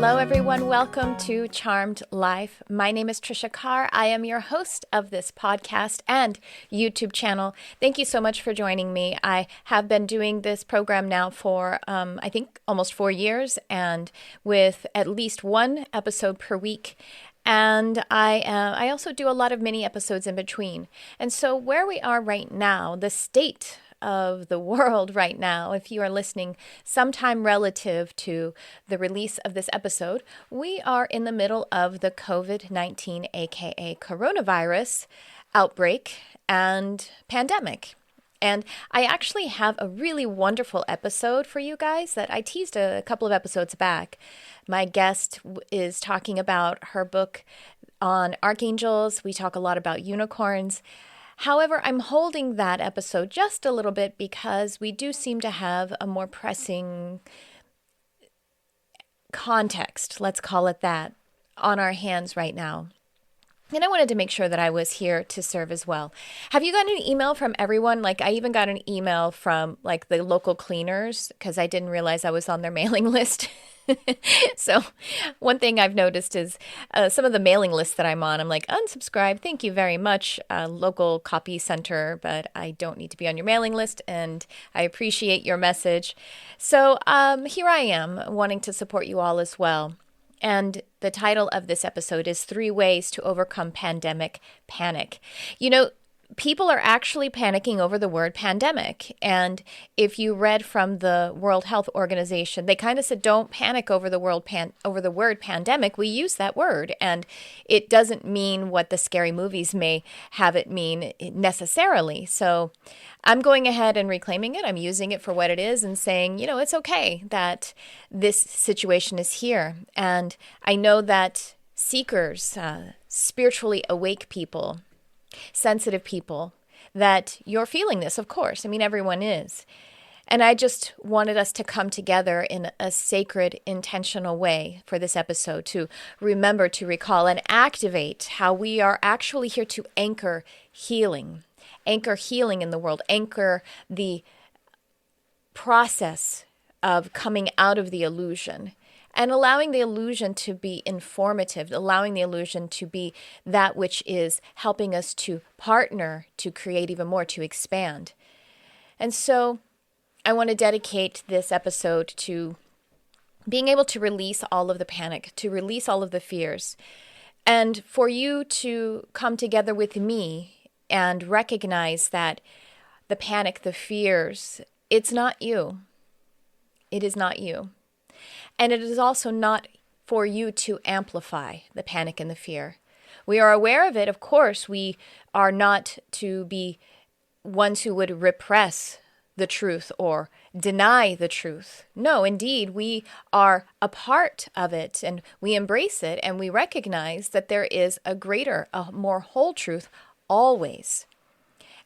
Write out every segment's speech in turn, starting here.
Hello, everyone. Welcome to Charmed Life. My name is Tricia Carr. I am your host of this podcast and YouTube channel. Thank you so much for joining me. I have been doing this program now for, I think, almost 4 years, and with at least one episode per week. And I also do a lot of mini episodes in between. And so where we are right now, the state of the world right now, if you are listening sometime relative to the release of this episode, we are in the middle of the COVID-19, aka coronavirus outbreak and pandemic. And I actually have a really wonderful episode for you guys that I teased a couple of episodes back. My guest is talking about her book on archangels. We talk a lot about unicorns. However, I'm holding that episode just a little bit because we do seem to have a more pressing context, let's call it that, on our hands right now. And I wanted to make sure that I was here to serve as well. Have you gotten an email from everyone? Like, I even got an email from like the local cleaners because I didn't realize I was on their mailing list. So one thing I've noticed is some of the mailing lists that I'm on, I'm like, unsubscribe. Thank you very much, local copy center, but I don't need to be on your mailing list, and I appreciate your message. So here I am wanting to support you all as well. And the title of this episode is 3 Ways to Overcome Pandemic Panic. You know, people are actually panicking over the word pandemic. And if you read from the World Health Organization, they kind of said, don't panic over the word pandemic. We use that word, and it doesn't mean what the scary movies may have it mean necessarily. So I'm going ahead and reclaiming it. I'm using it for what it is and saying, you know, it's okay that this situation is here. And I know that seekers, spiritually awake people, sensitive people, that you're feeling this, of course. I mean, everyone is. And I just wanted us to come together in a sacred, intentional way for this episode to remember, to recall, and activate how we are actually here to anchor healing in the world, anchor the process of coming out of the illusion. And allowing the illusion to be informative, allowing the illusion to be that which is helping us to partner, to create even more, to expand. And so I want to dedicate this episode to being able to release all of the panic, to release all of the fears, and for you to come together with me and recognize that the panic, the fears, it's not you. It is not you. And it is also not for you to amplify the panic and the fear. We are aware of it, of course. We are not to be ones who would repress the truth or deny the truth. No, indeed, we are a part of it, and we embrace it, and we recognize that there is a greater, a more whole truth always.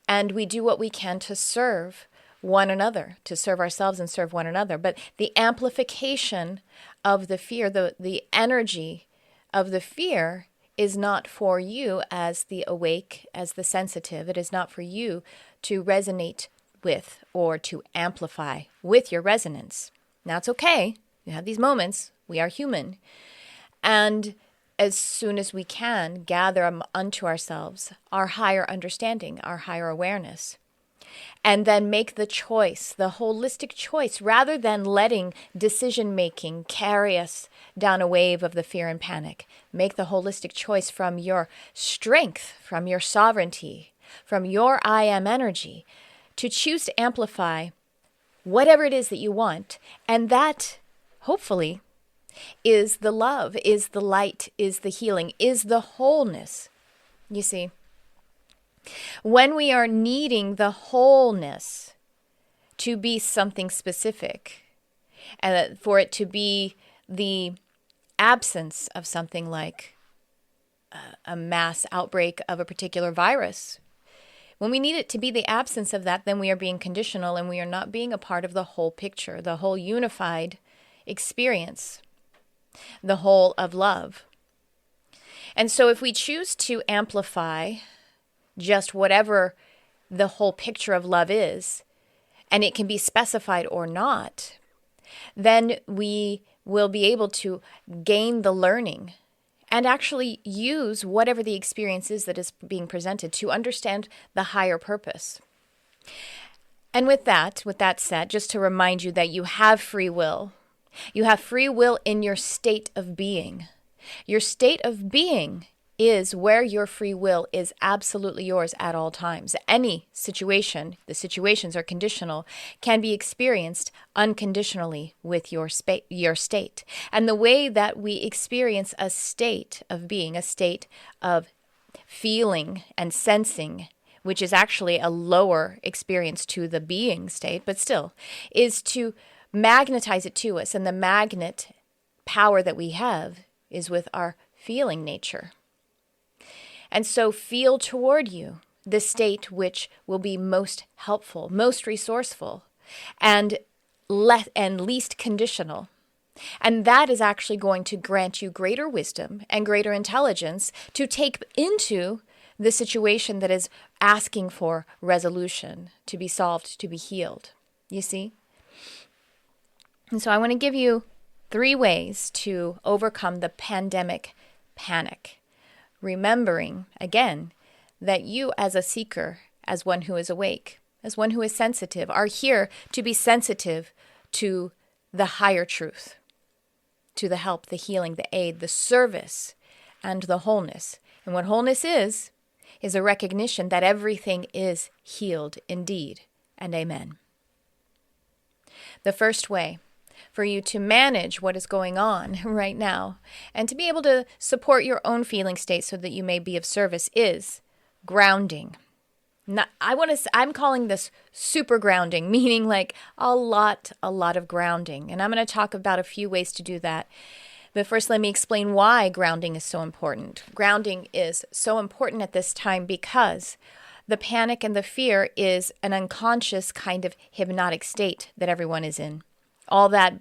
And we do what we can to serve one another, to serve ourselves and serve one another. But the amplification of the fear, the energy of the fear is not for you as the awake, as the sensitive. It is not for you to resonate with or to amplify with your resonance. Now, it's okay. You have these moments. We are human. And as soon as we can, gather unto ourselves our higher understanding, our higher awareness. And then make the choice, the holistic choice, rather than letting decision-making carry us down a wave of the fear and panic. Make the holistic choice from your strength, from your sovereignty, from your I am energy, to choose to amplify whatever it is that you want. And that, hopefully, is the love, is the light, is the healing, is the wholeness. You see? When we are needing the wholeness to be something specific, and for it to be the absence of something like a mass outbreak of a particular virus, when we need it to be the absence of that, then we are being conditional and we are not being a part of the whole picture, the whole unified experience, the whole of love. And so if we choose to amplify just whatever the whole picture of love is, and it can be specified or not, then we will be able to gain the learning and actually use whatever the experience is that is being presented to understand the higher purpose. And with that said, just to remind you that you have free will. You have free will in your state of being. Your state of being is where your free will is absolutely yours at all times. Any situation, the situations are conditional, can be experienced unconditionally with your state. And the way that we experience a state of being, a state of feeling and sensing, which is actually a lower experience to the being state, but still, is to magnetize it to us. And the magnet power that we have is with our feeling nature. And so feel toward you the state which will be most helpful, most resourceful, and least conditional. And that is actually going to grant you greater wisdom and greater intelligence to take into the situation that is asking for resolution, to be solved, to be healed. You see? And so I want to give you 3 ways to overcome the pandemic panic. Remembering, again, that you as a seeker, as one who is awake, as one who is sensitive, are here to be sensitive to the higher truth, to the help, the healing, the aid, the service, and the wholeness. And what wholeness is a recognition that everything is healed indeed, and amen. The first way for you to manage what is going on right now and to be able to support your own feeling state so that you may be of service is grounding. I'm calling this super grounding, meaning like a lot of grounding. And I'm going to talk about a few ways to do that. But first, let me explain why grounding is so important. Grounding is so important at this time because the panic and the fear is an unconscious kind of hypnotic state that everyone is in. All that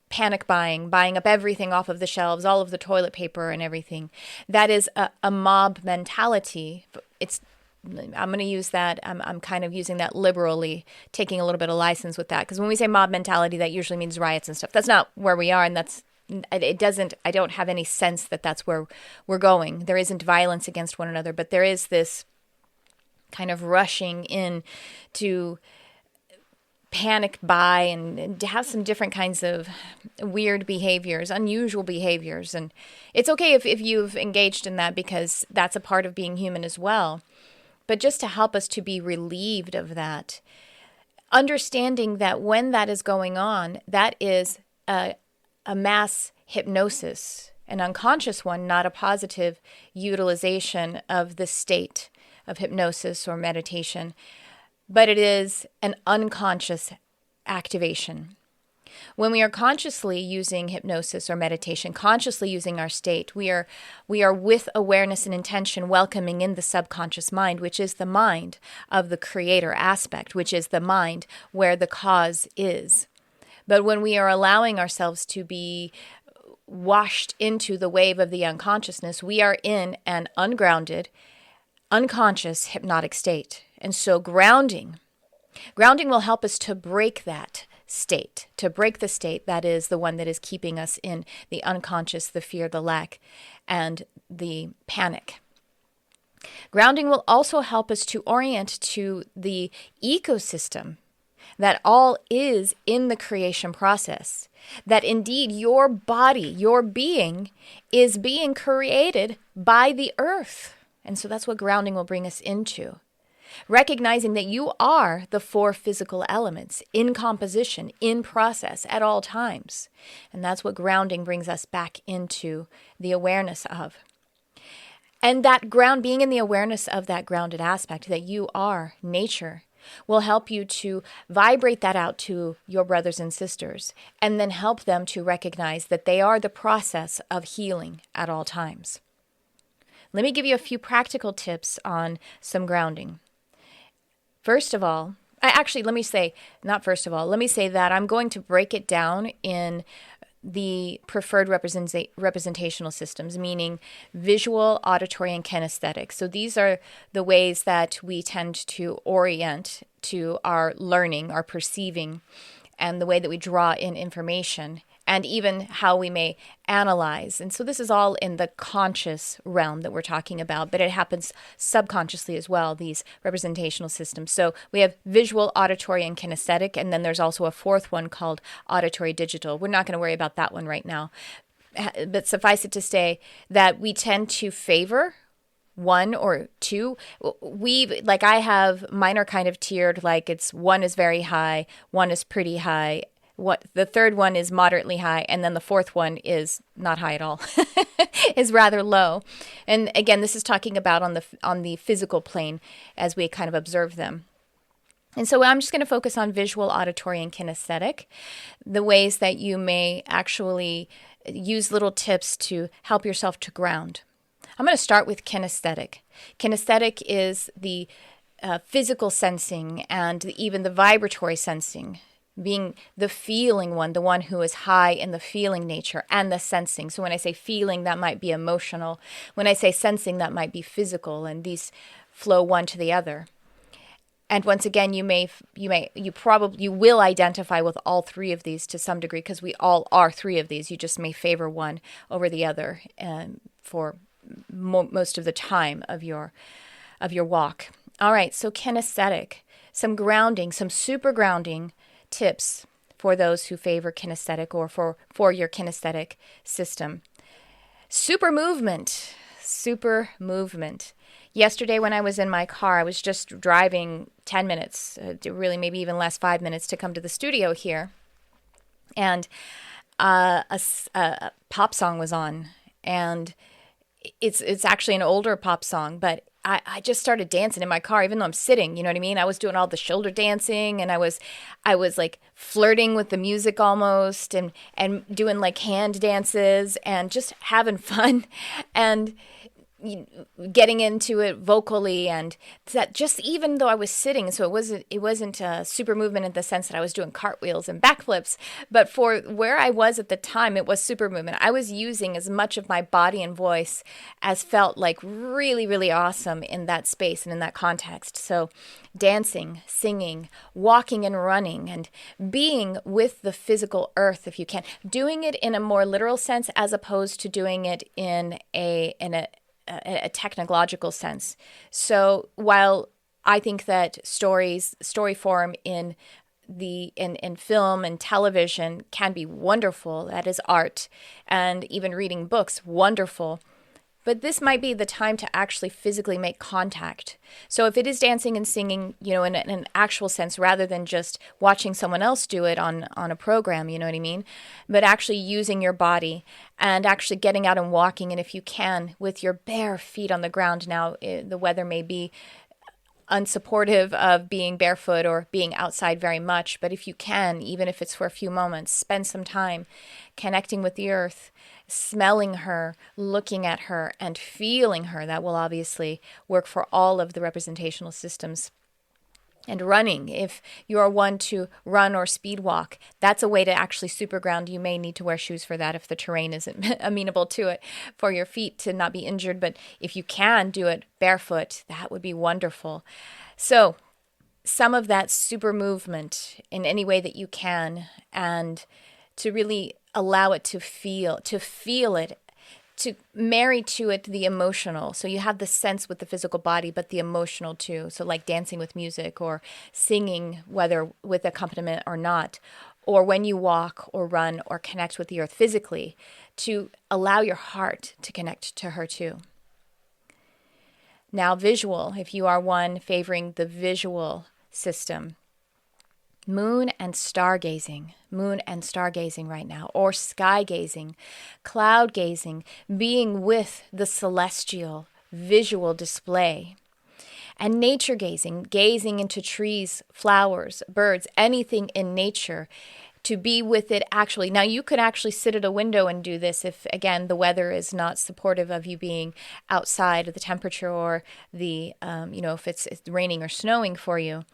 panic buying up everything off of the shelves, all of the toilet paper and everything. That is a mob mentality. I'm going to use that. I'm kind of using that liberally, taking a little bit of license with that. Because when we say mob mentality, that usually means riots and stuff. That's not where we are, and I don't have any sense that that's where we're going. There isn't violence against one another, but there is this kind of rushing in to panic buy and to have some different kinds of weird behaviors, unusual behaviors. And it's okay if you've engaged in that because that's a part of being human as well. But just to help us to be relieved of that, understanding that when that is going on, that is a mass hypnosis, an unconscious one, not a positive utilization of the state of hypnosis or meditation, but it is an unconscious activation. When we are consciously using hypnosis or meditation, consciously using our state, we are with awareness and intention welcoming in the subconscious mind, which is the mind of the creator aspect, which is the mind where the cause is. But when we are allowing ourselves to be washed into the wave of the unconsciousness, we are in an ungrounded, unconscious hypnotic state. And so grounding will help us to break that state, to break the state that is the one that is keeping us in the unconscious, the fear, the lack, and the panic. Grounding will also help us to orient to the ecosystem that all is in the creation process, that indeed your body, your being, is being created by the earth. And so that's what grounding will bring us into. Recognizing that you are the 4 physical elements in composition, in process at all times. And that's what grounding brings us back into the awareness of. And that being in the awareness of that grounded aspect, that you are nature, will help you to vibrate that out to your brothers and sisters, and then help them to recognize that they are the process of healing at all times. Let me give you a few practical tips on some grounding. First of all, let me say that I'm going to break it down in the preferred representational systems, meaning visual, auditory, and kinesthetic. So these are the ways that we tend to orient to our learning, our perceiving, and the way that we draw in information. and even how we may analyze. And so this is all in the conscious realm that we're talking about, but it happens subconsciously as well, these representational systems. So we have visual, auditory, and kinesthetic, and then there's also a fourth one called auditory digital. We're not going to worry about that one right now. But suffice it to say that we tend to favor one or two. I have, mine are kind of tiered, like it's one is very high, one is pretty high, the third one is moderately high, and then the fourth one is not high at all, is rather low. And again, this is talking about on the physical plane as we kind of observe them. And so I'm just going to focus on visual, auditory, and kinesthetic, the ways that you may actually use little tips to help yourself to ground. I'm going to start with kinesthetic. Kinesthetic is the physical sensing and even the vibratory sensing, being the feeling one, the one who is high in the feeling nature and the sensing. So when I say feeling, that might be emotional. When I say sensing, that might be physical, and these flow one to the other. And once again, you will identify with all three of these to some degree, because we all are three of these. You just may favor one over the other for most of the time of your walk. All right, so kinesthetic, some grounding, some super grounding tips for those who favor kinesthetic or for your kinesthetic system. Super movement. Yesterday when I was in my car, I was just driving 10 minutes, really maybe even less, 5 minutes to come to the studio here. And a pop song was on. And it's actually an older pop song, but I just started dancing in my car, even though I'm sitting, you know what I mean? I was doing all the shoulder dancing, and I was like flirting with the music almost, and doing like hand dances and just having fun and getting into it vocally. And that, just even though I was sitting, so it wasn't a super movement in the sense that I was doing cartwheels and backflips, but for where I was at the time, it was super movement. I was using as much of my body and voice as felt like really, really awesome in that space and in that context. So dancing, singing, walking and running, and being with the physical earth if you can, doing it in a more literal sense as opposed to doing it in a technological sense. So while I think that story form in film and television can be wonderful, that is art, and even reading books, wonderful, but this might be the time to actually physically make contact. So if it is dancing and singing, in an actual sense, rather than just watching someone else do it on a program, you know what I mean? But actually using your body and actually getting out and walking. And if you can, with your bare feet on the ground. Now, the weather may be unsupportive of being barefoot or being outside very much, but if you can, even if it's for a few moments, spend some time connecting with the earth, smelling her, looking at her, and feeling her. That will obviously work for all of the representational systems. And running, if you are one to run or speed walk, that's a way to actually super ground. You may need to wear shoes for that if the terrain isn't amenable to it for your feet to not be injured. But if you can do it barefoot, that would be wonderful. So some of that super movement in any way that you can, and to really allow it to feel it, to marry to it the emotional. So you have the sense with the physical body, but the emotional too. So like dancing with music or singing, whether with accompaniment or not, or when you walk or run or connect with the earth physically, to allow your heart to connect to her too. Now visual, if you are one favoring the visual system, moon and stargazing right now, or sky gazing, cloud gazing, being with the celestial visual display, and nature gazing into trees, flowers, birds, anything in nature, to be with it actually. Now you could actually sit at a window and do this if, again, the weather is not supportive of you being outside, of the temperature, or the, if it's raining or snowing for you.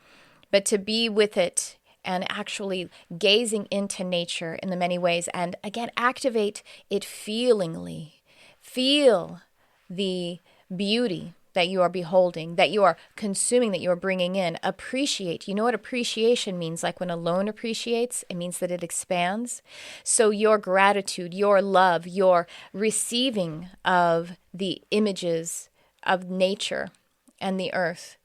But to be with it and actually gazing into nature in the many ways, and again, activate it feelingly. Feel the beauty, that you are beholding, that you are consuming, that you are bringing in. Appreciate. You know what appreciation means? Like when a loan appreciates, it means that it expands. So your gratitude, your love, your receiving of the images of nature and the earth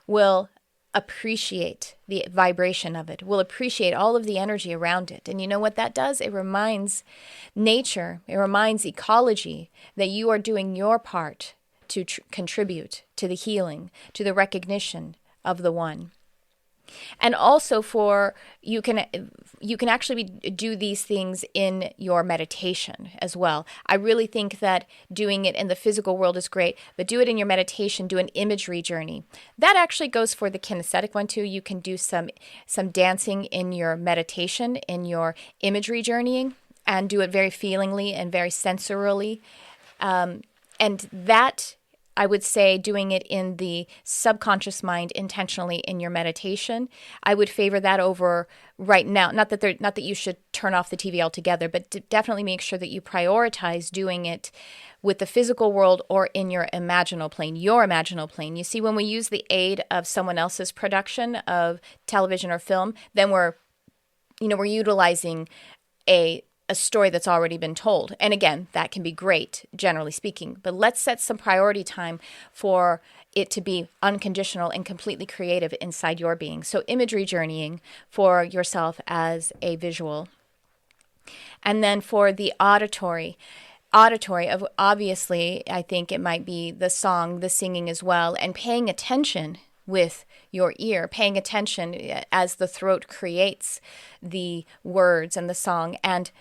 will appreciate the vibration of it, will appreciate all of the energy around it. And you know what that does? It reminds nature, it reminds ecology that you are doing your part to contribute to the healing, to the recognition of the one. And also for you can actually do these things in your meditation as well. I really think that doing it in the physical world is great, but do it in your meditation, do an imagery journey. That actually goes for the kinesthetic one too. You can do some dancing in your meditation, in your imagery journeying, and do it very feelingly and very sensorially. And that, I would say, doing it in the subconscious mind intentionally in your meditation, I would favor that over right now. Not that you should turn off the TV altogether, but definitely make sure that you prioritize doing it with the physical world or in your imaginal plane, your imaginal plane. You see, when we use the aid of someone else's production of television or film, then we're utilizing a story that's already been told. And again, that can be great, generally speaking. But let's set some priority time for it to be unconditional and completely creative inside your being. So imagery journeying for yourself as a visual. And then for the auditory of obviously, I think it might be the song, the singing as well, and paying attention with your ear, paying attention as the throat creates the words and the song, and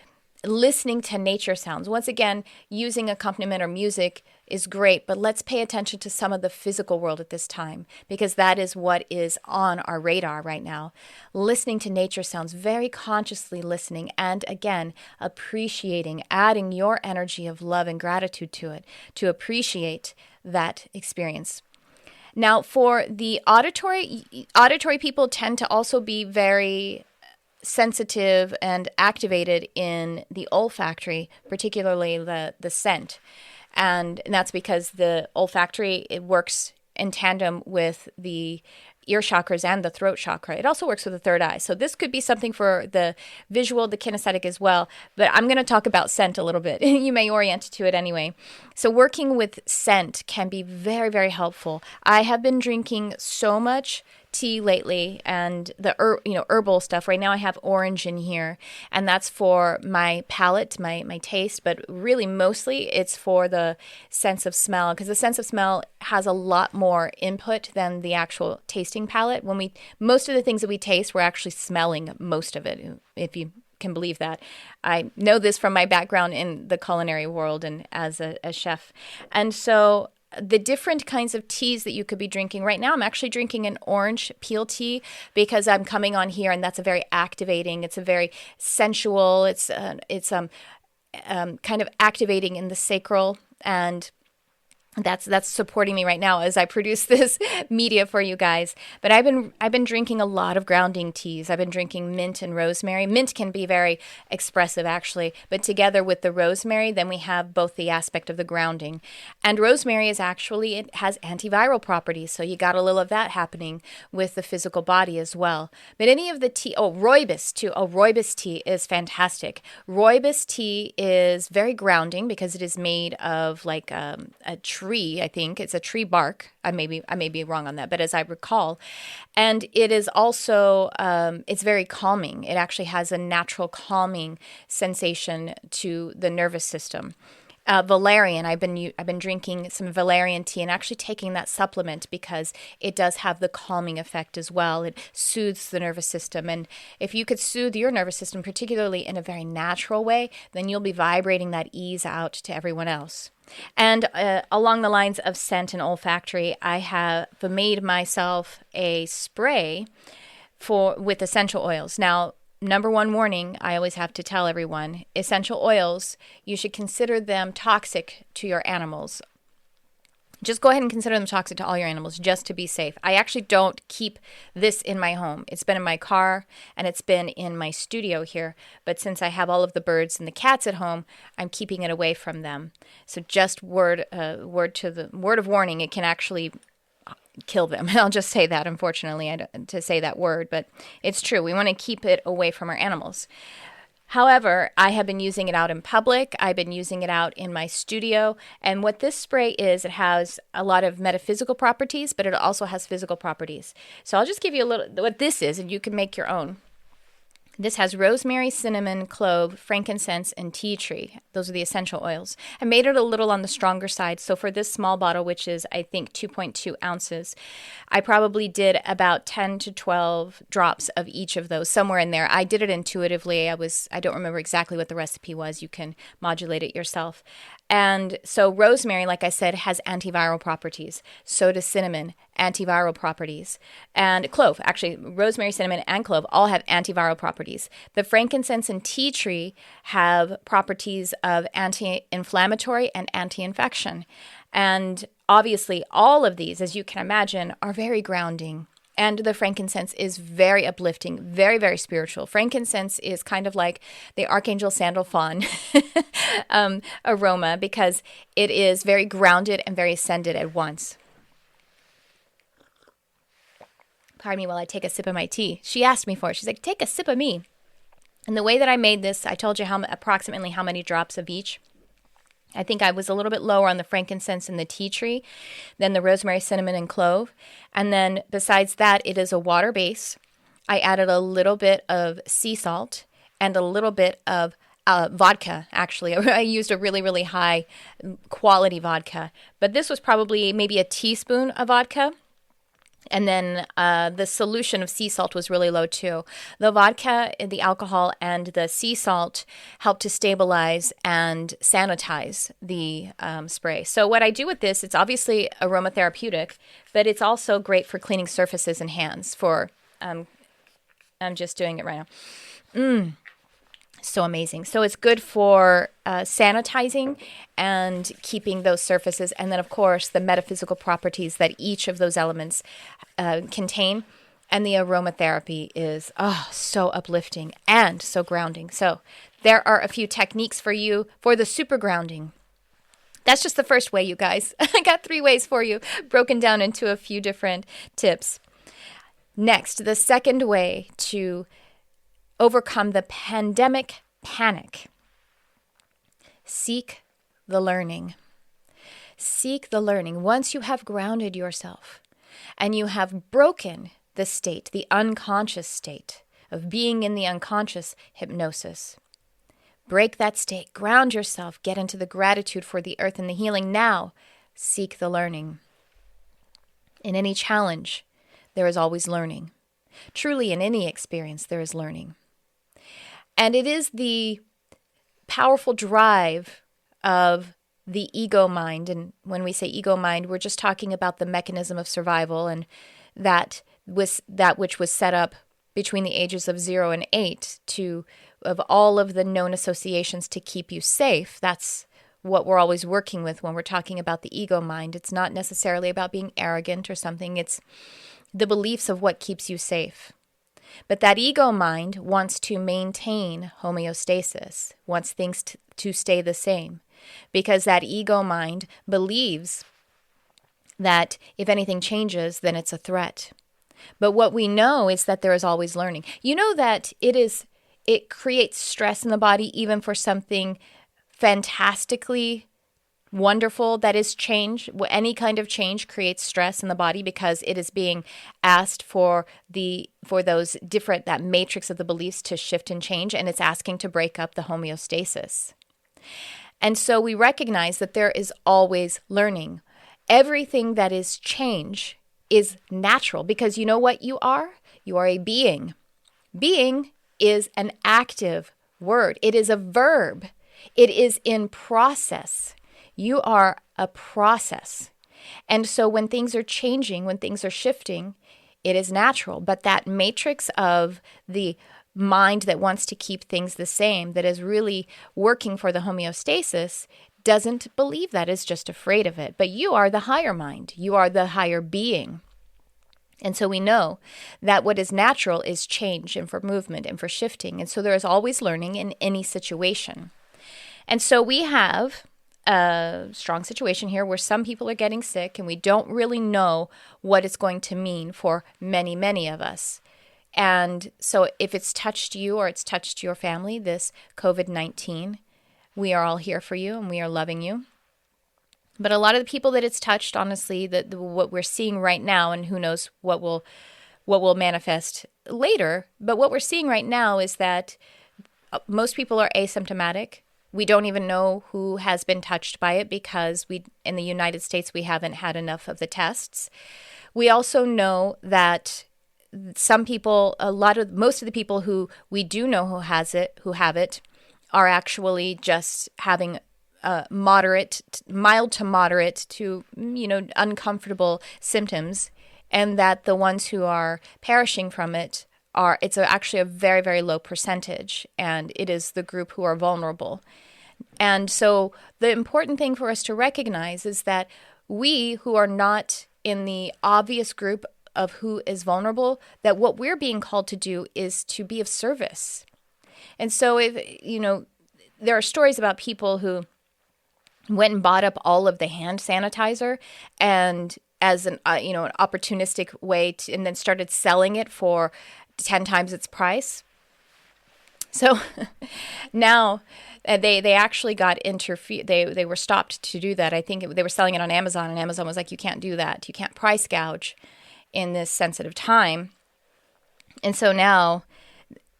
listening to nature sounds. Once again, using accompaniment or music is great, but let's pay attention to some of the physical world at this time, because that is what is on our radar right now. Listening to nature sounds, very consciously listening, and again, appreciating, adding your energy of love and gratitude to it, to appreciate that experience. Now, for the auditory people tend to also be very sensitive and activated in the olfactory, particularly the scent. And that's because the olfactory, it works in tandem with the ear chakras and the throat chakra. It also works with the third eye. So this could be something for the visual, the kinesthetic as well. But I'm going to talk about scent a little bit. You may orient to it anyway. So working with scent can be very, very helpful. I have been drinking so much tea lately, and the herbal stuff. Right now I have orange in here, and that's for my palate, my taste, but really mostly it's for the sense of smell, because the sense of smell has a lot more input than the actual tasting palate. Most of the things that we taste, we're actually smelling most of it, if you can believe that. I know this from my background in the culinary world and as a chef. And so the different kinds of teas that you could be drinking right now, I'm actually drinking an orange peel tea because I'm coming on here, and that's a very activating. It's a very sensual. It's kind of activating in the sacral, and that's supporting me right now as I produce this media for you guys. But I've been drinking a lot of grounding teas. I've been drinking mint and rosemary. Mint can be very expressive actually, but together with the rosemary, then we have both the aspect of the grounding. And rosemary is actually, it has antiviral properties, so you got a little of that happening with the physical body as well. But any of the tea, rooibos too. Rooibos tea is fantastic. Rooibos tea is very grounding because it is made of like a tree, I think. It's a tree bark. I may be wrong on that, but as I recall. And it is also, it's very calming. It actually has a natural calming sensation to the nervous system. Valerian, I've been drinking some valerian tea and actually taking that supplement because it does have the calming effect as well. It soothes the nervous system. And if you could soothe your nervous system, particularly in a very natural way, then you'll be vibrating that ease out to everyone else. And along the lines of scent and olfactory, I have made myself a spray with essential oils. Now, number one warning, I always have to tell everyone, essential oils, you should consider them toxic to your animals. just go ahead and consider them toxic to all your animals just to be safe. I actually don't keep this in my home. It's been in my car and it's been in my studio here. But since I have all of the birds and the cats at home, I'm keeping it away from them. So just word of warning, it can actually kill them. I'll just say that, unfortunately, to say that word, but it's true. We want to keep it away from our animals. However, I have been using it out in public. I've been using it out in my studio. And what this spray is, it has a lot of metaphysical properties, but it also has physical properties. So I'll just give you a little what this is, and you can make your own. This has rosemary, cinnamon, clove, frankincense, and tea tree. Those are the essential oils. I made it a little on the stronger side. So for this small bottle, which is, I think, 2.2 ounces, I probably did about 10 to 12 drops of each of those, somewhere in there. I did it intuitively. I don't remember exactly what the recipe was. You can modulate it yourself. And so rosemary, like I said, has antiviral properties. So does cinnamon, antiviral properties. And clove, actually, rosemary, cinnamon, and clove all have antiviral properties. The frankincense and tea tree have properties of anti-inflammatory and anti-infection. And obviously, all of these, as you can imagine, are very grounding. And the frankincense is very uplifting, very, very spiritual. Frankincense is kind of like the Archangel Sandalphon aroma because it is very grounded and very ascended at once. Pardon me while I take a sip of my tea. She asked me for it. She's like, take a sip of me. And the way that I made this, I told you approximately how many drops of each. I think I was a little bit lower on the frankincense and the tea tree than the rosemary, cinnamon, and clove. And then besides that, it is a water base. I added a little bit of sea salt and a little bit of vodka, actually. I used a really, really high quality vodka. But this was probably maybe a teaspoon of vodka. And then the solution of sea salt was really low too. The vodka, the alcohol, and the sea salt help to stabilize and sanitize the spray. So what I do with this, it's obviously aromatherapeutic, but it's also great for cleaning surfaces and hands. I'm just doing it right now. So amazing. So it's good for sanitizing and keeping those surfaces. And then, of course, the metaphysical properties that each of those elements contain. And the aromatherapy is, so uplifting and so grounding. So there are a few techniques for you for the super grounding. That's just the first way, you guys. I got 3 ways for you, broken down into a few different tips. Next, the second way to overcome the pandemic panic. Seek the learning. Seek the learning. Once you have grounded yourself and you have broken the state, the unconscious state of being in the unconscious hypnosis, break that state, ground yourself, get into the gratitude for the earth and the healing. Now, seek the learning. In any challenge, there is always learning. Truly, in any experience, there is learning. And it is the powerful drive of the ego mind. And when we say ego mind, we're just talking about the mechanism of survival and that which was set up between the ages of 0 and 8 of all of the known associations to keep you safe. That's what we're always working with when we're talking about the ego mind. It's not necessarily about being arrogant or something. It's the beliefs of what keeps you safe. But that ego mind wants to maintain homeostasis, wants things to stay the same, because that ego mind believes that if anything changes, then it's a threat. But what we know is that there is always learning. You know that it creates stress in the body even for something fantastically wonderful that is change. Any kind of change creates stress in the body because it is being asked for those different, that matrix of the beliefs to shift and change, and it's asking to break up the homeostasis. And so we recognize that there is always learning. Everything that is change is natural because you know what you are? You are a being. Being is an active word. It is a verb. It is in process. You are a process. And so when things are changing, when things are shifting, it is natural. But that matrix of the mind that wants to keep things the same, that is really working for the homeostasis, doesn't believe that, is just afraid of it. But you are the higher mind. You are the higher being. And so we know that what is natural is change and for movement and for shifting. And so there is always learning in any situation. And so we have a strong situation here where some people are getting sick and we don't really know what it's going to mean for many, many of us. And so if it's touched you or it's touched your family, this COVID-19, we are all here for you and we are loving you. But a lot of the people that it's touched, honestly, what we're seeing right now, and who knows what will manifest later, but what we're seeing right now is that most people are asymptomatic. We don't even know who has been touched by it because in the United States, we haven't had enough of the tests. We also know that some people, most of the people who we do know who have it, are actually just having mild to moderate to, uncomfortable symptoms, and that the ones who are perishing from it it's actually a very, very low percentage, and it is the group who are vulnerable. And so the important thing for us to recognize is that we who are not in the obvious group of who is vulnerable, that what we're being called to do is to be of service. And so there are stories about people who went and bought up all of the hand sanitizer and as an opportunistic way and then started selling it for 10 times its price. So now they actually got they were stopped to do that. I think they were selling it on Amazon, and Amazon was like, you can't do that. You can't price gouge in this sensitive time. And so now,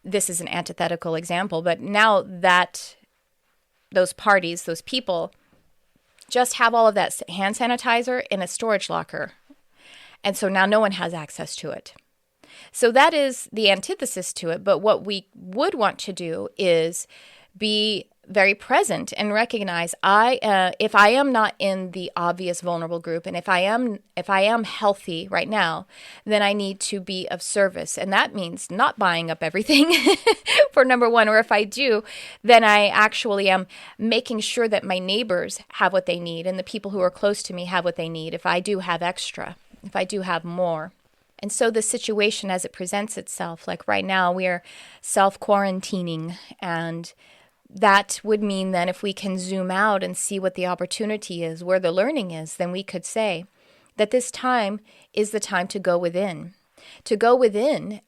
this is an antithetical example, but now that those people just have all of that hand sanitizer in a storage locker. And so now no one has access to it. So that is the antithesis to it. But what we would want to do is be very present and recognize if I am not in the obvious vulnerable group, and if I am healthy right now, then I need to be of service. And that means not buying up everything for number one, or if I do, then I actually am making sure that my neighbors have what they need and the people who are close to me have what they need if I do have extra, if I do have more. And so the situation as it presents itself, like right now, we are self-quarantining, and that would mean then if we can zoom out and see what the opportunity is, where the learning is, then we could say that this time is the time to go within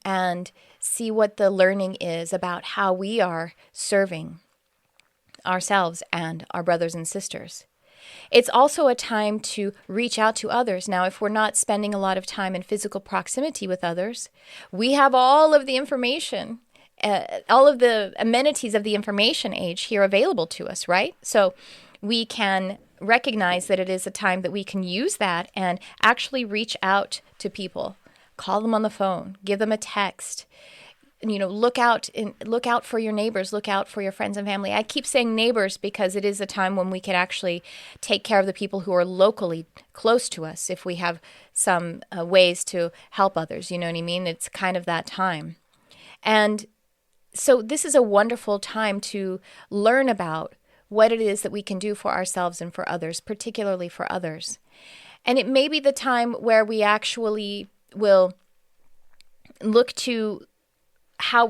and see what the learning is about how we are serving ourselves and our brothers and sisters. It's also a time to reach out to others. Now, if we're not spending a lot of time in physical proximity with others, we have all of the information, all of the amenities of the information age here available to us, right? So we can recognize that it is a time that we can use that and actually reach out to people, call them on the phone, give them a text. Look out for your neighbors, look out for your friends and family. I keep saying neighbors because it is a time when we can actually take care of the people who are locally close to us if we have some ways to help others. You know what I mean? It's kind of that time. And so this is a wonderful time to learn about what it is that we can do for ourselves and for others, particularly for others. And it may be the time where we actually will look to how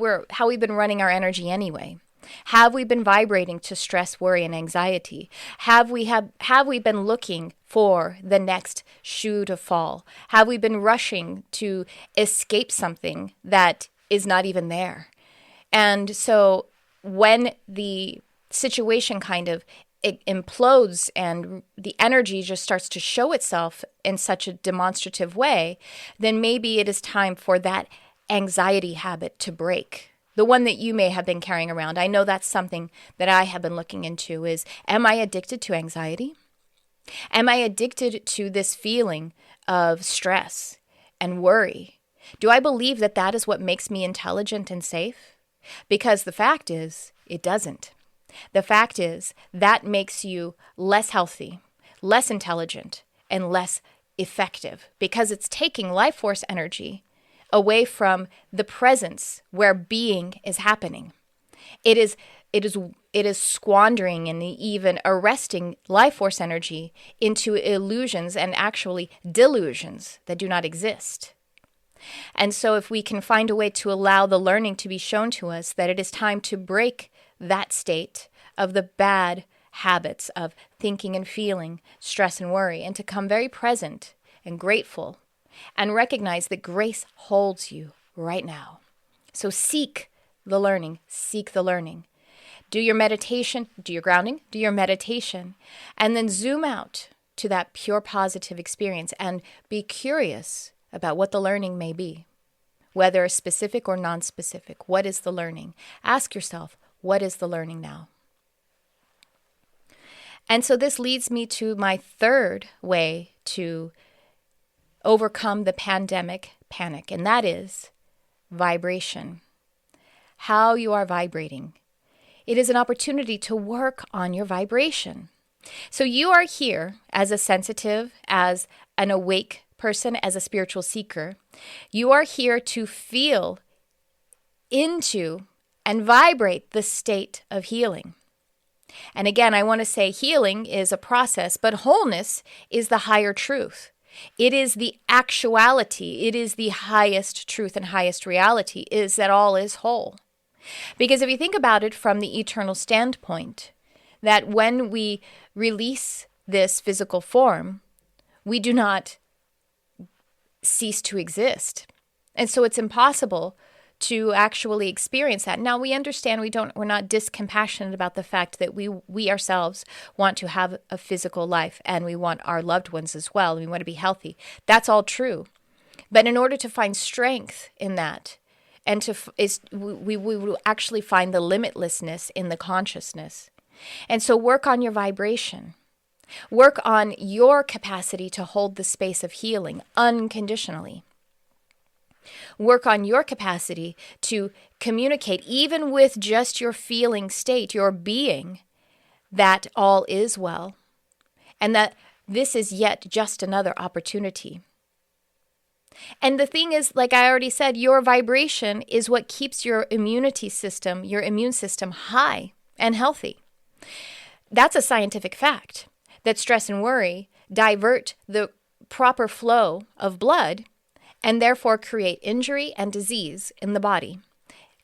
we've been running our energy anyway. Have we been vibrating to stress, worry, and anxiety? Have we been looking for the next shoe to fall? Have we been rushing to escape something that is not even there? And so when the situation kind of it implodes and the energy just starts to show itself in such a demonstrative way, then maybe it is time for that anxiety habit to break. The one that you may have been carrying around. I know that's something that I have been looking into is, am I addicted to anxiety? Am I addicted to this feeling of stress and worry? Do I believe that that is what makes me intelligent and safe? Because the fact is, it doesn't. The fact is, that makes you less healthy, less intelligent, and less effective because it's taking life force energy away from the presence where being is happening. It is it is squandering and even arresting life force energy into illusions and actually delusions that do not exist. And so if we can find a way to allow the learning to be shown to us that it is time to break that state of the bad habits of thinking and feeling stress and worry, and to come very present and grateful and recognize that grace holds you right now. So seek the learning, seek the learning. Do your meditation, do your grounding, do your meditation, and then zoom out to that pure positive experience and be curious about what the learning may be, whether specific or non-specific. What is the learning? Ask yourself, what is the learning now? And so this leads me to my third way to overcome the pandemic panic, and that is vibration. How you are vibrating. It is an opportunity to work on your vibration. So you are here as a sensitive, as an awake person, as a spiritual seeker. You are here to feel into and vibrate the state of healing. And again, I want to say healing is a process, but wholeness is the higher truth. It is the actuality. It is the highest truth and highest reality, is that all is whole. Because if you think about it from the eternal standpoint, that when we release this physical form, we do not cease to exist. And so it's impossible to actually experience that. Now we understand we're not discompassionate about the fact that we ourselves want to have a physical life, and we want our loved ones as well, and we want to be healthy. That's all true. But in order to find strength in that, and we will actually find the limitlessness in the consciousness. And so work on your vibration. Work on your capacity to hold the space of healing unconditionally. Work on your capacity to communicate, even with just your feeling state, your being, that all is well, and that this is yet just another opportunity. And the thing is, like I already said, your vibration is what keeps your immune system high and healthy. That's a scientific fact, that stress and worry divert the proper flow of blood and therefore create injury and disease in the body,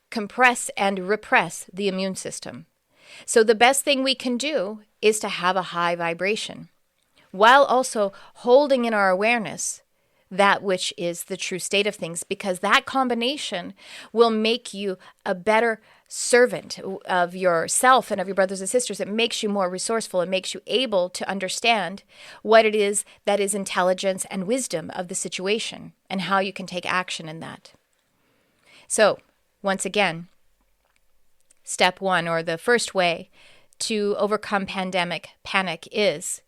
compress and repress the immune system. So the best thing we can do is to have a high vibration, while also holding in our awareness that which is the true state of things, because that combination will make you a better servant of yourself and of your brothers and sisters. It makes you more resourceful. It makes you able to understand what it is that is intelligence and wisdom of the situation and how you can take action in that. So, once again, step one, or the first way to overcome pandemic panic, is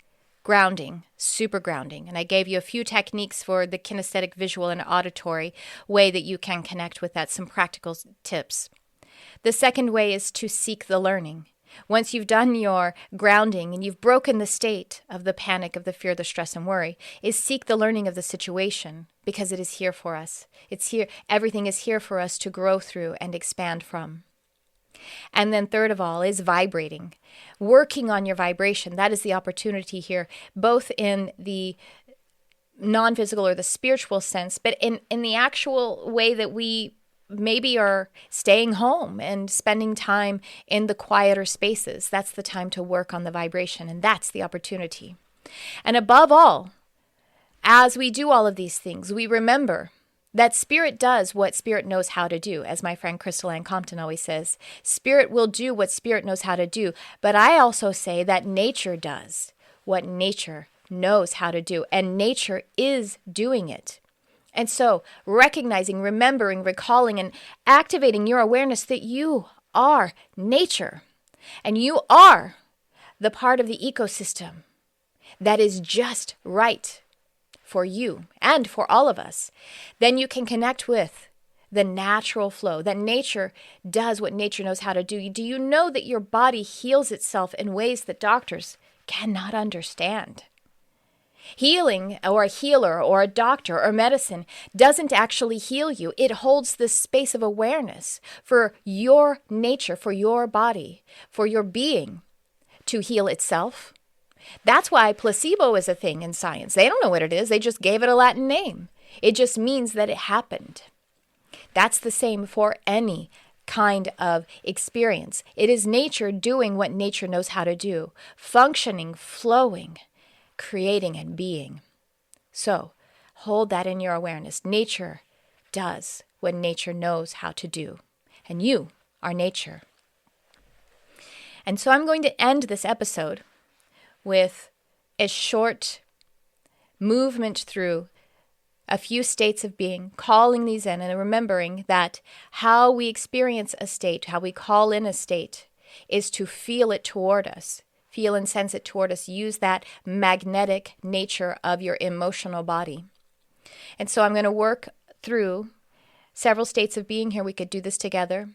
grounding, super grounding. And I gave you a few techniques for the kinesthetic, visual, and auditory way that you can connect with that, some practical tips. The second way is to seek the learning. Once you've done your grounding and you've broken the state of the panic, of the fear, the stress, and worry, is seek the learning of the situation, because it is here for us. It's here. Everything is here for us to grow through and expand from. And then third of all is vibrating, working on your vibration. That is the opportunity here, both in the non-physical or the spiritual sense, but in the actual way that we maybe are staying home and spending time in the quieter spaces. That's the time to work on the vibration, and that's the opportunity. And above all, as we do all of these things, we remember that spirit does what spirit knows how to do. As my friend Crystal Ann Compton always says, spirit will do what spirit knows how to do. But I also say that nature does what nature knows how to do, and nature is doing it. And so recognizing, remembering, recalling, and activating your awareness that you are nature, and you are the part of the ecosystem that is just right for you and for all of us, then you can connect with the natural flow, that nature does what nature knows how to do. Do you know that your body heals itself in ways that doctors cannot understand? Healing or a healer or a doctor or medicine doesn't actually heal you. It holds this space of awareness for your nature, for your body, for your being to heal itself. That's why placebo is a thing in science. They don't know what it is. They just gave it a Latin name. It just means that it happened. That's the same for any kind of experience. It is nature doing what nature knows how to do, functioning, flowing, creating, and being. So hold that in your awareness. Nature does what nature knows how to do, and you are nature. And so I'm going to end this episode with a short movement through a few states of being, calling these in and remembering that how we experience a state, how we call in a state, is to feel it toward us, feel and sense it toward us. Use that magnetic nature of your emotional body. And so I'm going to work through several states of being here. We could do this together.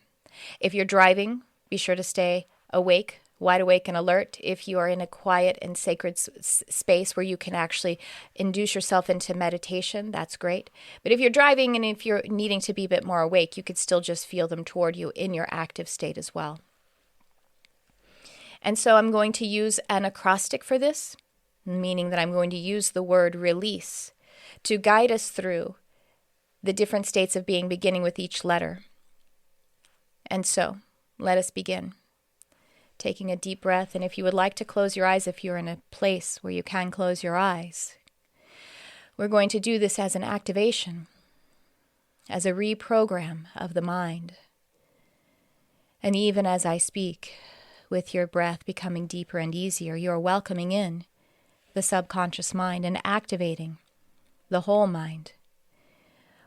If you're driving, be sure to stay awake, wide awake and alert. If you are in a quiet and sacred space where you can actually induce yourself into meditation, that's great. But if you're driving and if you're needing to be a bit more awake, you could still just feel them toward you in your active state as well. And so I'm going to use an acrostic for this, meaning that I'm going to use the word release to guide us through the different states of being, beginning with each letter. And so let us begin. Taking a deep breath, and if you would like to close your eyes, if you're in a place where you can close your eyes, we're going to do this as an activation, as a reprogram of the mind. And even as I speak, with your breath becoming deeper and easier, you're welcoming in the subconscious mind and activating the whole mind.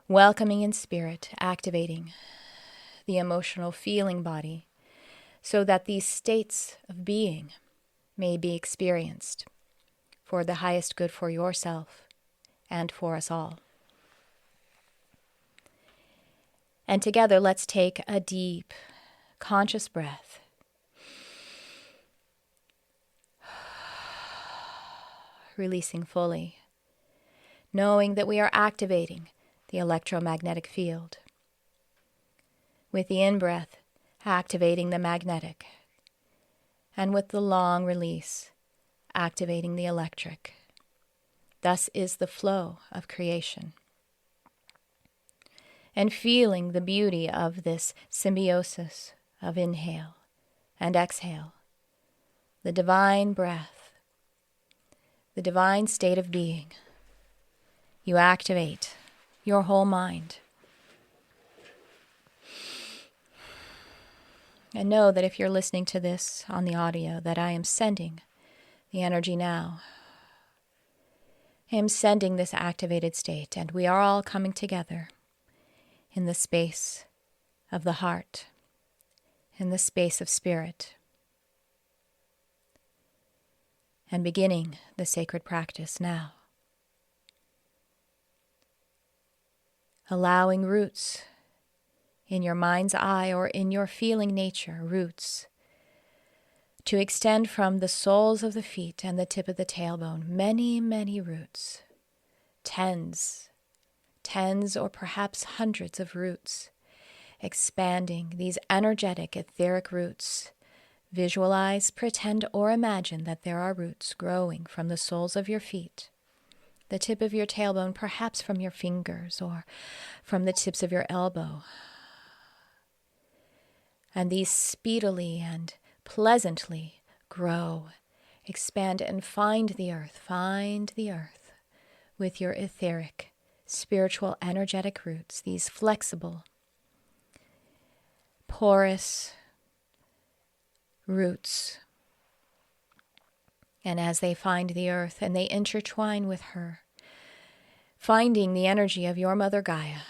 Welcoming in spirit, activating the emotional feeling body, so that these states of being may be experienced for the highest good for yourself and for us all. And together, let's take a deep, conscious breath. Releasing fully, knowing that we are activating the electromagnetic field. With the in-breath, activating the magnetic, and with the long release, activating the electric. Thus is the flow of creation. And feeling the beauty of this symbiosis of inhale and exhale, the divine breath, the divine state of being. You activate your whole mind. And know that if you're listening to this on the audio, that I am sending the energy now. I am sending this activated state, and we are all coming together in the space of the heart, in the space of spirit, and beginning the sacred practice now. Allowing roots in your mind's eye or in your feeling nature, roots, to extend from the soles of the feet and the tip of the tailbone, many, many roots, tens or perhaps hundreds of roots, expanding these energetic, etheric roots. Visualize, pretend, or imagine that there are roots growing from the soles of your feet, the tip of your tailbone, perhaps from your fingers or from the tips of your elbow. And these speedily and pleasantly grow, expand, and find the earth with your etheric, spiritual, energetic roots, these flexible, porous roots. And as they find the earth and they intertwine with her, finding the energy of your Mother Gaia,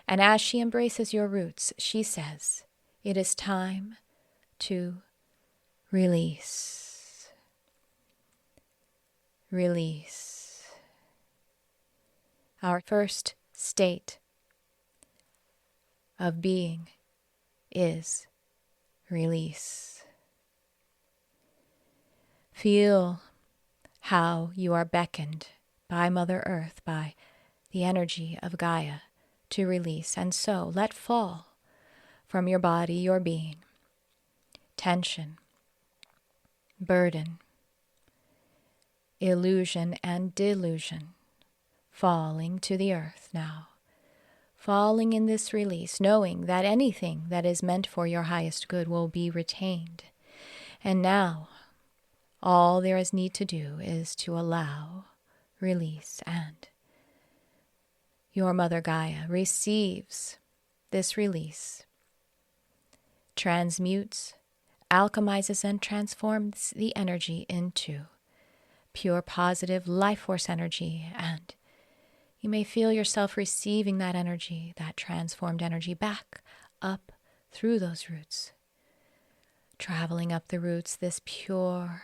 and as she embraces your roots, she says, it is time to release. Release. Our first state of being is release. Feel how you are beckoned by Mother Earth, by the energy of Gaia, to release. And so let fall from your body, your being, tension, burden, illusion, and delusion, falling to the earth now. Falling in this release, knowing that anything that is meant for your highest good will be retained. And now, all there is need to do is to allow, release, and your Mother Gaia receives this release, transmutes, alchemizes, and transforms the energy into pure positive life force energy, and you may feel yourself receiving that energy, that transformed energy, back up through those roots. Traveling up the roots, this pure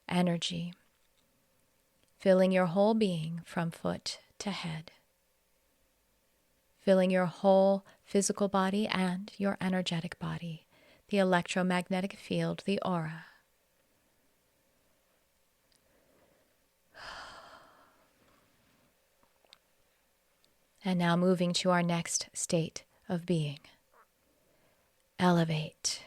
energy, filling your whole being from foot to head, filling your whole physical body and your energetic body, the electromagnetic field, the aura. And now moving to our next state of being. Elevate.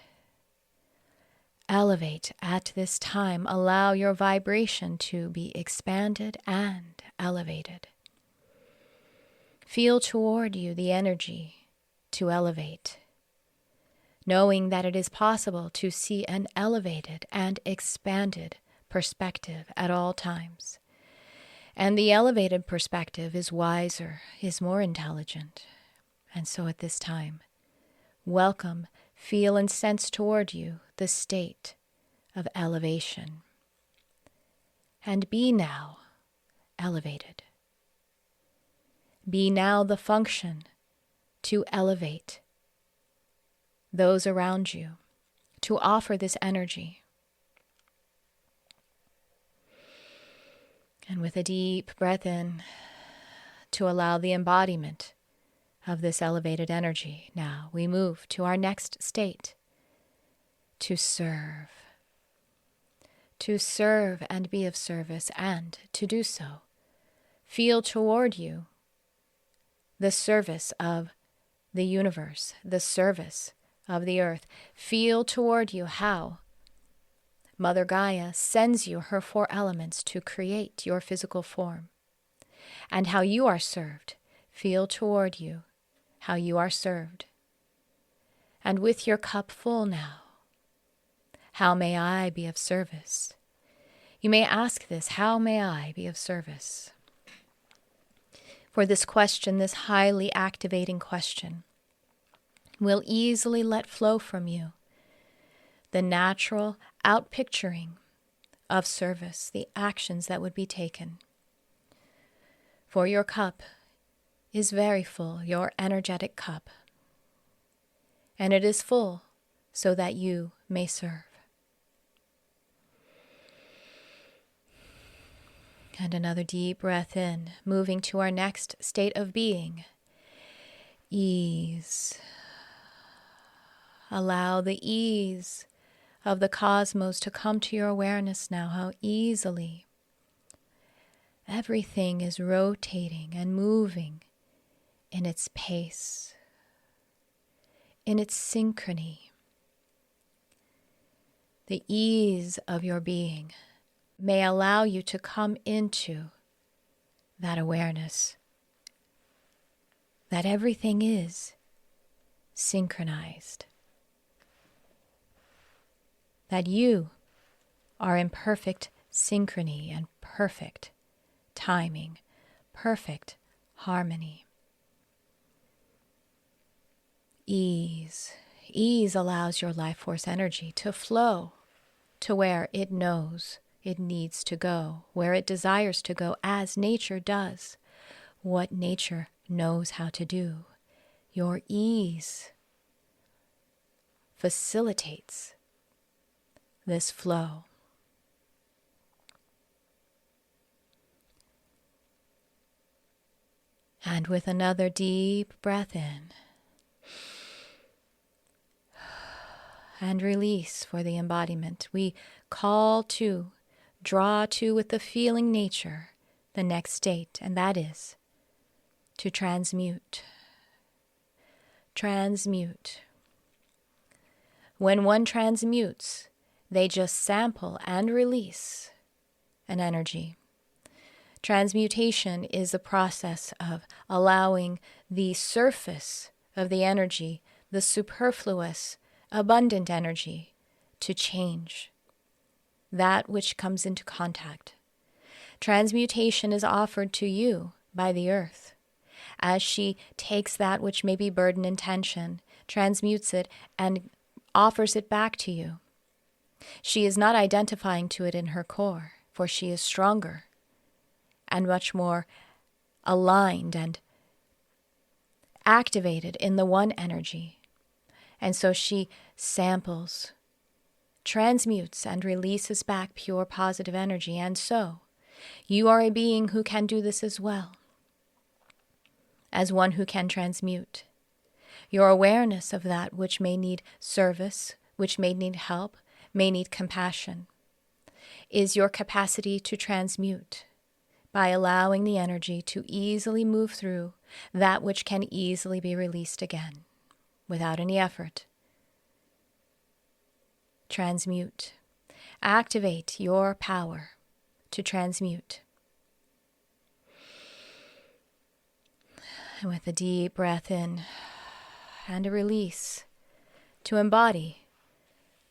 Elevate at this time. Allow your vibration to be expanded and elevated. Feel toward you the energy to elevate, knowing that it is possible to see an elevated and expanded perspective at all times. And the elevated perspective is wiser, is more intelligent. And so at this time, welcome, feel, and sense toward you the state of elevation. And be now elevated. Be now the function to elevate those around you, to offer this energy. And with a deep breath in, to allow the embodiment of this elevated energy. Now we move to our next state, to serve. To serve and be of service, and to do so, feel toward you the service of the universe, the service of the earth. Feel toward you how Mother Gaia sends you her 4 elements to create your physical form, and how you are served. Feel toward you how you are served. And with your cup full now, how may I be of service? You may ask this, how may I be of service? For this question, this highly activating question, will easily let flow from you the natural outpicturing of service, the actions that would be taken. For your cup is very full, your energetic cup, and it is full so that you may serve. And another deep breath in, moving to our next state of being, ease. Allow the ease of the cosmos to come to your awareness now, how easily everything is rotating and moving in its pace, in its synchrony. The ease of your being may allow you to come into that awareness that everything is synchronized, that you are in perfect synchrony and perfect timing, perfect harmony. Ease. Ease allows your life force energy to flow to where it knows it needs to go, where it desires to go, as nature does, what nature knows how to do. Your ease facilitates this flow. And with another deep breath in and release for the embodiment, we call to draw to with the feeling nature the next state, and that is to transmute. Transmute. When one transmutes, they just sample and release an energy. Transmutation is the process of allowing the surface of the energy, the superfluous, abundant energy, to change. That which comes into contact. Transmutation is offered to you by the earth, as she takes that which may be burden and tension, transmutes it, and offers it back to you. She is not identifying to it in her core, for she is stronger and much more aligned and activated in the one energy. And so she samples, transmutes, and releases back pure positive energy. And so you are a being who can do this as well, as one who can transmute. Your awareness of that which may need service, which may need help, may need compassion, is your capacity to transmute by allowing the energy to easily move through that which can easily be released again without any effort. Transmute. Activate your power to transmute. And with a deep breath in and a release, to embody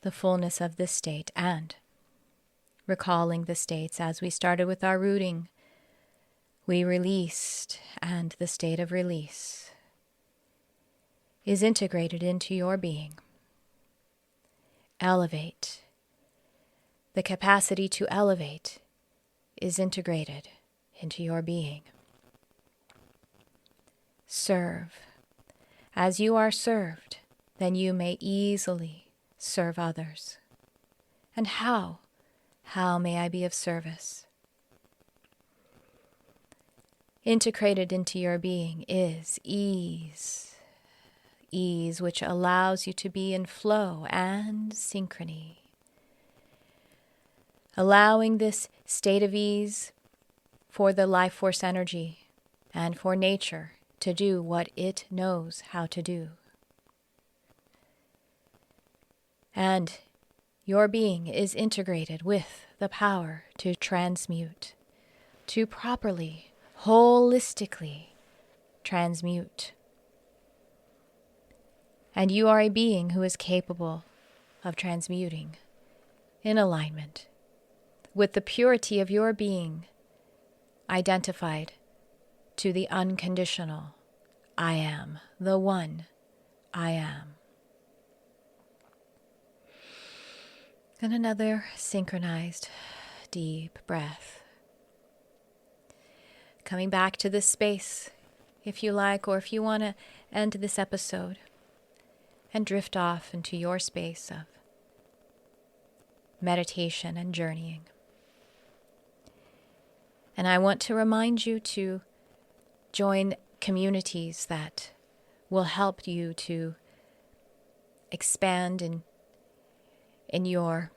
the fullness of this state, and recalling the states as we started with our rooting. We released, and the state of release is integrated into your being. Elevate. The capacity to elevate is integrated into your being. Serve. As you are served, then you may easily serve others. And how? How may I be of service? Integrated into your being is ease. Ease which allows you to be in flow and synchrony. Allowing this state of ease for the life force energy and for nature to do what it knows how to do. And your being is integrated with the power to transmute, to properly, holistically transmute. And you are a being who is capable of transmuting in alignment with the purity of your being identified to the unconditional I am, the one I am. And another synchronized deep breath. Coming back to this space, if you like, or if you want to end this episode and drift off into your space of meditation and journeying. And I want to remind you to join communities that will help you to expand in your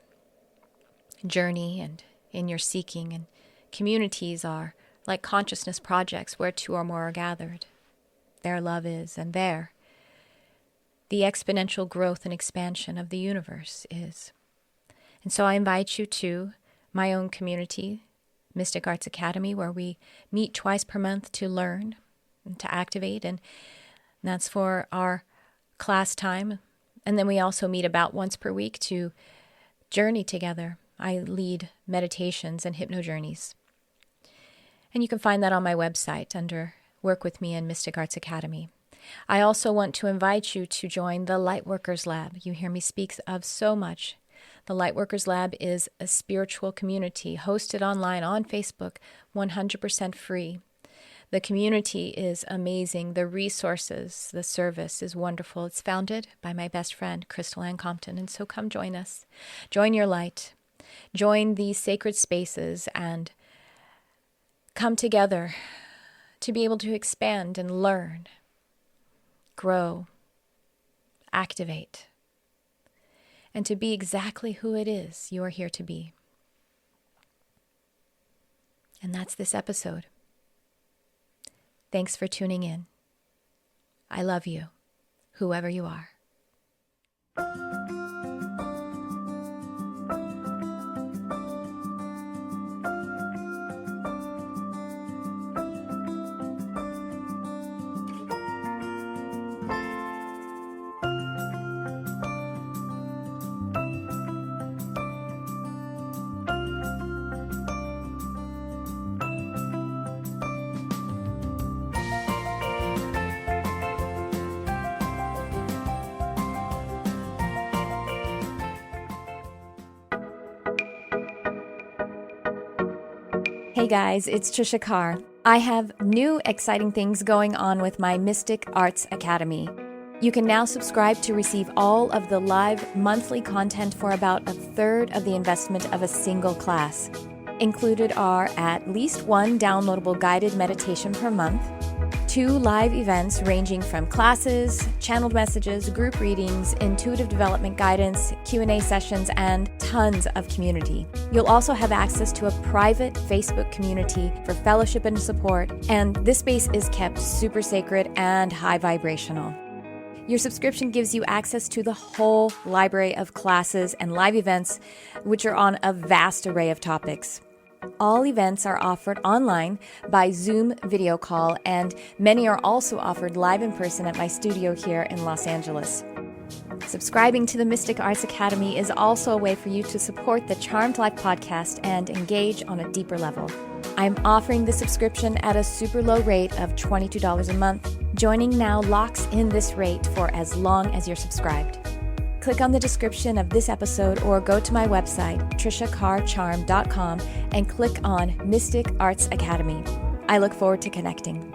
journey and in your seeking. And communities are like consciousness projects where two or more are gathered. There love is, and there the exponential growth and expansion of the universe is. And so I invite you to my own community, Mystic Arts Academy, where we meet twice per month to learn and to activate. And that's for our class time. And then we also meet about once per week to journey together. I lead meditations and hypno journeys. And you can find that on my website under Work With Me and Mystic Arts Academy. I also want to invite you to join the Lightworkers Lab. You hear me speak of so much. The Lightworkers Lab is a spiritual community hosted online on Facebook, 100% free. The community is amazing. The resources, the service is wonderful. It's founded by my best friend, Crystal Ann Compton. And so come join us. Join your light. Join these sacred spaces and come together to be able to expand and learn, grow, activate, and to be exactly who it is you are here to be. And that's this episode. Thanks for tuning in. I love you, whoever you are. Hey guys, it's Tricia Carr. I have new exciting things going on with my Mystic Arts Academy. You can now subscribe to receive all of the live monthly content for about a third of the investment of a single class. Included are at least one downloadable guided meditation per month, 2 live events ranging from classes, channeled messages, group readings, intuitive development guidance, Q&A sessions, and tons of community. You'll also have access to a private Facebook community for fellowship and support, and this space is kept super sacred and high vibrational. Your subscription gives you access to the whole library of classes and live events, which are on a vast array of topics. All events are offered online by Zoom video call, and many are also offered live in person at my studio here in Los Angeles. Subscribing to the Mystic Arts Academy is also a way for you to support the Charmed Life podcast and engage on a deeper level. I'm offering the subscription at a super low rate of $22 a month. Joining now locks in this rate for as long as you're subscribed. Click on the description of this episode or go to my website, triciacarcharm.com, and click on Mystic Arts Academy. I look forward to connecting.